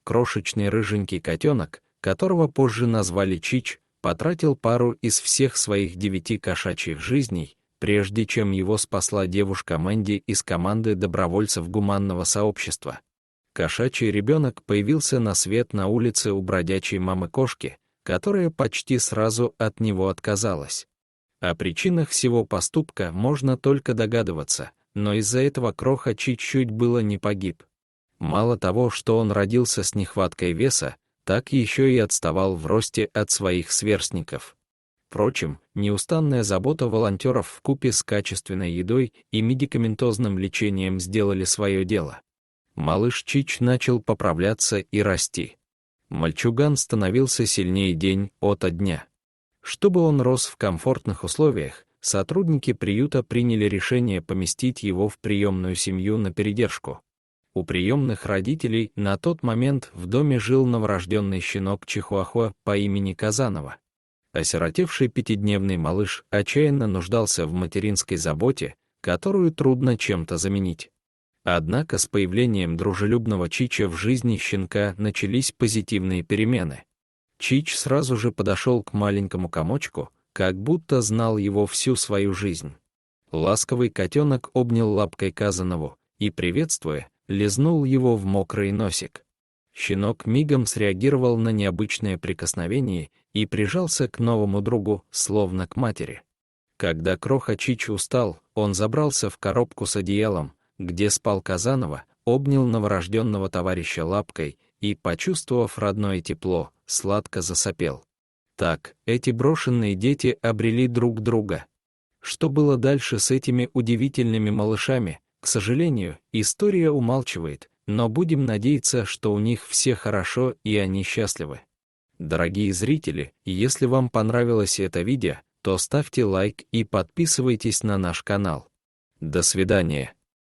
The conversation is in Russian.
крошечный рыженький котенок, которого позже назвали Чич, потратил пару из всех своих 9 кошачьих жизней, прежде чем его спасла девушка Мэнди из команды добровольцев гуманного сообщества. Кошачий ребенок появился на свет на улице у бродячей мамы-кошки, которая почти сразу от него отказалась. О причинах всего поступка можно только догадываться, но из-за этого кроха Чич чуть было не погиб. Мало того, что он родился с нехваткой веса, так еще и отставал в росте от своих сверстников. Впрочем, неустанная забота волонтеров вкупе с качественной едой и медикаментозным лечением сделали свое дело. Малыш Чич начал поправляться и расти. Мальчуган становился сильнее день ото дня. Чтобы он рос в комфортных условиях, сотрудники приюта приняли решение поместить его в приемную семью на передержку. У приемных родителей на тот момент в доме жил новорожденный щенок чихуахуа по имени Казанова. Осиротевший 5-дневный малыш отчаянно нуждался в материнской заботе, которую трудно чем-то заменить. Однако с появлением дружелюбного Чича в жизни щенка начались позитивные перемены. Чич сразу же подошел к маленькому комочку, как будто знал его всю свою жизнь. Ласковый котенок обнял лапкой Казанову и, приветствуя, лизнул его в мокрый носик. Щенок мигом среагировал на необычное прикосновение и прижался к новому другу, словно к матери. Когда кроха Чич устал, он забрался в коробку с одеялом, где спал Казанова, обнял новорожденного товарища лапкой и, почувствовав родное тепло, сладко засопел. Так, эти брошенные дети обрели друг друга. Что было дальше с этими удивительными малышами, к сожалению, история умалчивает, но будем надеяться, что у них все хорошо и они счастливы. Дорогие зрители, если вам понравилось это видео, то ставьте лайк и подписывайтесь на наш канал. До свидания.